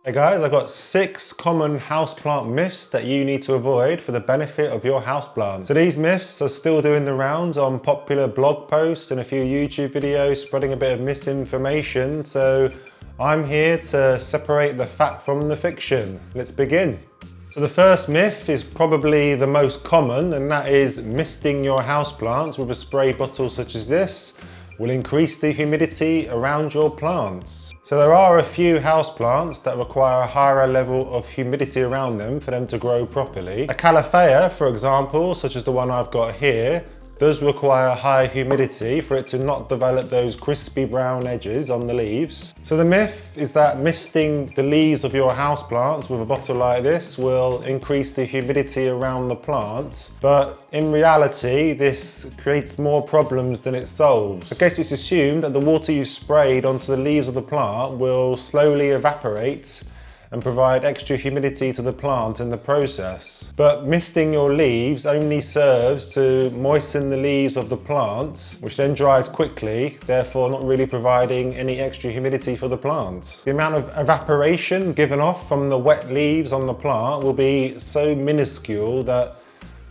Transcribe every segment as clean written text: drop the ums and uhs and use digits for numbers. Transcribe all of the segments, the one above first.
Hey guys, I've got 6 common houseplant myths that you need to avoid for the benefit of your houseplants. So these myths are still doing the rounds on popular blog posts and a few YouTube videos spreading a bit of misinformation. So I'm here to separate the fact from the fiction. Let's begin. So the first myth is probably the most common, and that is misting your houseplants with a spray bottle such as this will increase the humidity around your plants. So there are a few houseplants that require a higher level of humidity around them for them to grow properly. A Califea, for example, such as the one I've got here, does require high humidity for it to not develop those crispy brown edges on the leaves. So the myth is that misting the leaves of your houseplants with a bottle like this will increase the humidity around the plants, but in reality this creates more problems than it solves. I guess it's assumed that the water you sprayed onto the leaves of the plant will slowly evaporate and provide extra humidity to the plant in the process. But misting your leaves only serves to moisten the leaves of the plant, which then dries quickly, therefore not really providing any extra humidity for the plant. The amount of evaporation given off from the wet leaves on the plant will be so minuscule that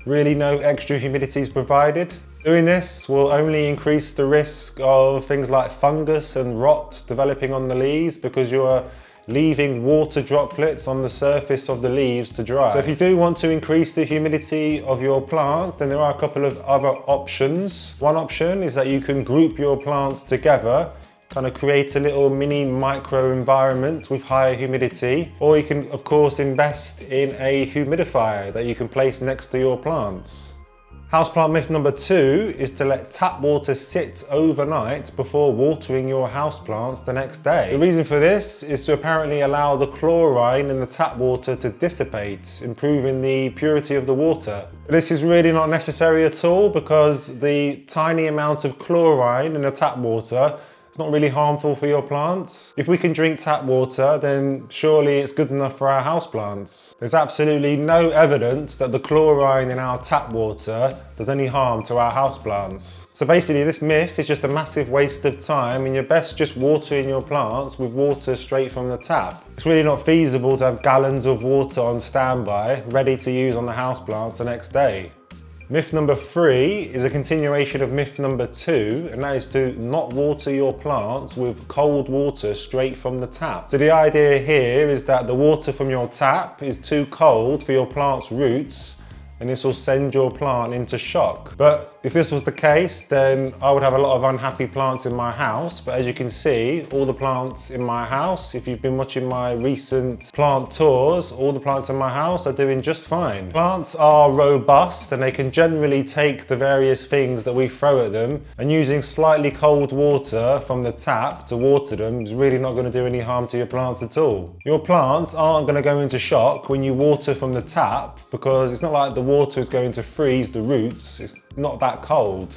really no extra humidity is provided. Doing this will only increase the risk of things like fungus and rot developing on the leaves because you're leaving water droplets on the surface of the leaves to dry. So if you do want to increase the humidity of your plants, then there are a couple of other options. One option is that you can group your plants together, kind of create a little mini micro environment with higher humidity, or you can of course invest in a humidifier that you can place next to your plants. Houseplant myth number 2 is to let tap water sit overnight before watering your houseplants the next day. The reason for this is to apparently allow the chlorine in the tap water to dissipate, improving the purity of the water. This is really not necessary at all because the tiny amount of chlorine in the tap water it's not really harmful for your plants. If we can drink tap water, then surely it's good enough for our houseplants. There's absolutely no evidence that the chlorine in our tap water does any harm to our houseplants. So basically this myth is just a massive waste of time and you're best just watering your plants with water straight from the tap. It's really not feasible to have gallons of water on standby, ready to use on the houseplants the next day. Myth number 3 is a continuation of myth number 2, and that is to not water your plants with cold water straight from the tap. So the idea here is that the water from your tap is too cold for your plant's roots, and this will send your plant into shock. But if this was the case, then I would have a lot of unhappy plants in my house. But as you can see, all the plants in my house, if you've been watching my recent plant tours, all the plants in my house are doing just fine. Plants are robust and they can generally take the various things that we throw at them, and using slightly cold water from the tap to water them is really not going to do any harm to your plants at all. Your plants aren't going to go into shock when you water from the tap because it's not like the water is going to freeze the roots. It's not that cold.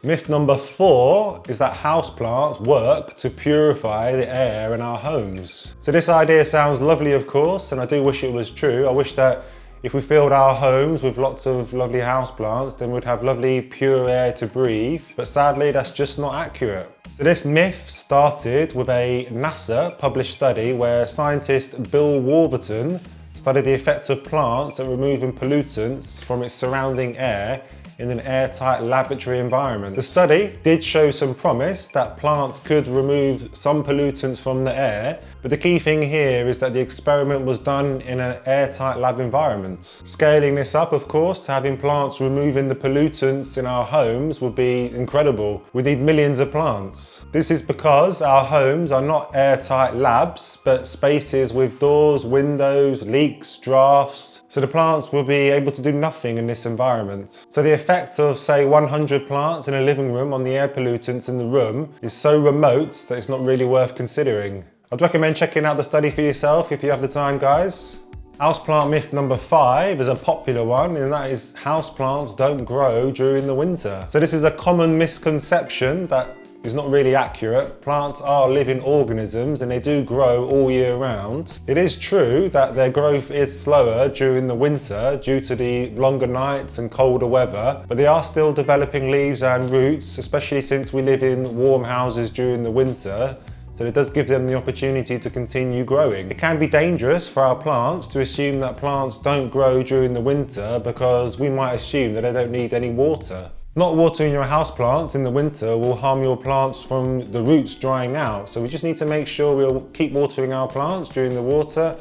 Myth number 4 is that houseplants work to purify the air in our homes. So this idea sounds lovely, of course, and I do wish it was true. I wish that if we filled our homes with lots of lovely houseplants, then we'd have lovely pure air to breathe. But sadly, that's just not accurate. So this myth started with a NASA published study where scientist Bill Wolverton studied the effects of plants at removing pollutants from its surrounding air in an airtight laboratory environment. The study did show some promise that plants could remove some pollutants from the air, but the key thing here is that the experiment was done in an airtight lab environment. Scaling this up, of course, to having plants removing the pollutants in our homes would be incredible. We need millions of plants. This is because our homes are not airtight labs, but spaces with doors, windows, leaks, drafts, so the plants will be able to do nothing in this environment. So the effect of, say, 100 plants in a living room on the air pollutants in the room is so remote that it's not really worth considering. I'd recommend checking out the study for yourself if you have the time, guys. Houseplant myth number 5 is a popular one, and that is houseplants don't grow during the winter. So this is a common misconception that is not really accurate. Plants are living organisms and they do grow all year round. It is true that their growth is slower during the winter due to the longer nights and colder weather, but they are still developing leaves and roots, especially since we live in warm houses during the winter. So it does give them the opportunity to continue growing. It can be dangerous for our plants to assume that plants don't grow during the winter because we might assume that they don't need any water. Not watering your houseplants in the winter will harm your plants from the roots drying out. So we just need to make sure we'll keep watering our plants during the water,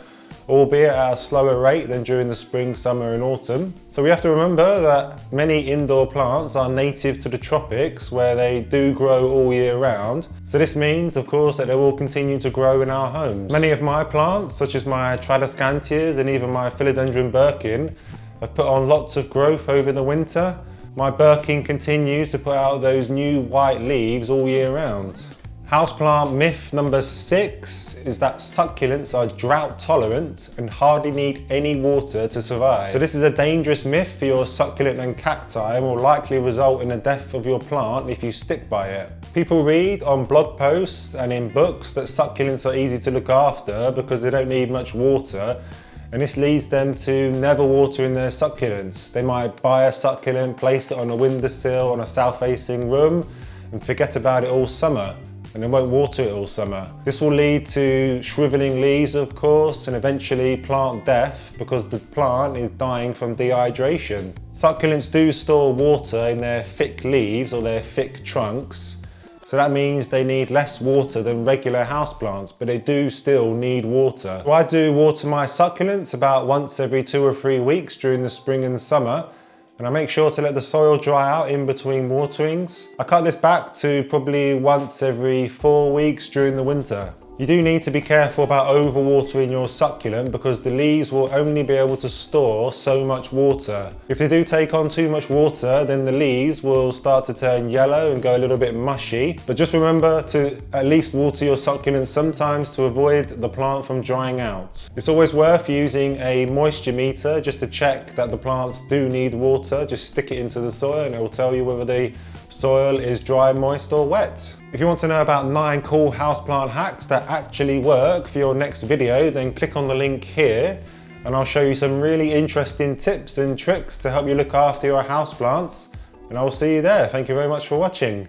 albeit at a slower rate than during the spring, summer and autumn. So we have to remember that many indoor plants are native to the tropics where they do grow all year round. So this means, of course, that they will continue to grow in our homes. Many of my plants, such as my Tradescantias and even my Philodendron Birkin, have put on lots of growth over the winter. My Birkin continues to put out those new white leaves all year round. Houseplant myth number 6 is that succulents are drought tolerant and hardly need any water to survive. So this is a dangerous myth for your succulent and cacti and will likely result in the death of your plant if you stick by it. People read on blog posts and in books that succulents are easy to look after because they don't need much water, and this leads them to never watering their succulents. They might buy a succulent, place it on a windowsill on a south-facing room and forget about it all summer, and they won't water it all summer. This will lead to shriveling leaves, of course, and eventually plant death because the plant is dying from dehydration. Succulents do store water in their thick leaves or their thick trunks, so that means they need less water than regular houseplants, but they do still need water. So I do water my succulents about once every 2 or 3 weeks during the spring and summer, and I make sure to let the soil dry out in between waterings. I cut this back to probably once every 4 weeks during the winter. You do need to be careful about overwatering your succulent because the leaves will only be able to store so much water. If they do take on too much water, then the leaves will start to turn yellow and go a little bit mushy. But just remember to at least water your succulents sometimes to avoid the plant from drying out. It's always worth using a moisture meter just to check that the plants do need water. Just stick it into the soil and it will tell you whether the soil is dry, moist or wet. If you want to know about 9 cool houseplant hacks that actually work for your next video, then click on the link here and I'll show you some really interesting tips and tricks to help you look after your houseplants, and I will see you there. Thank you very much for watching.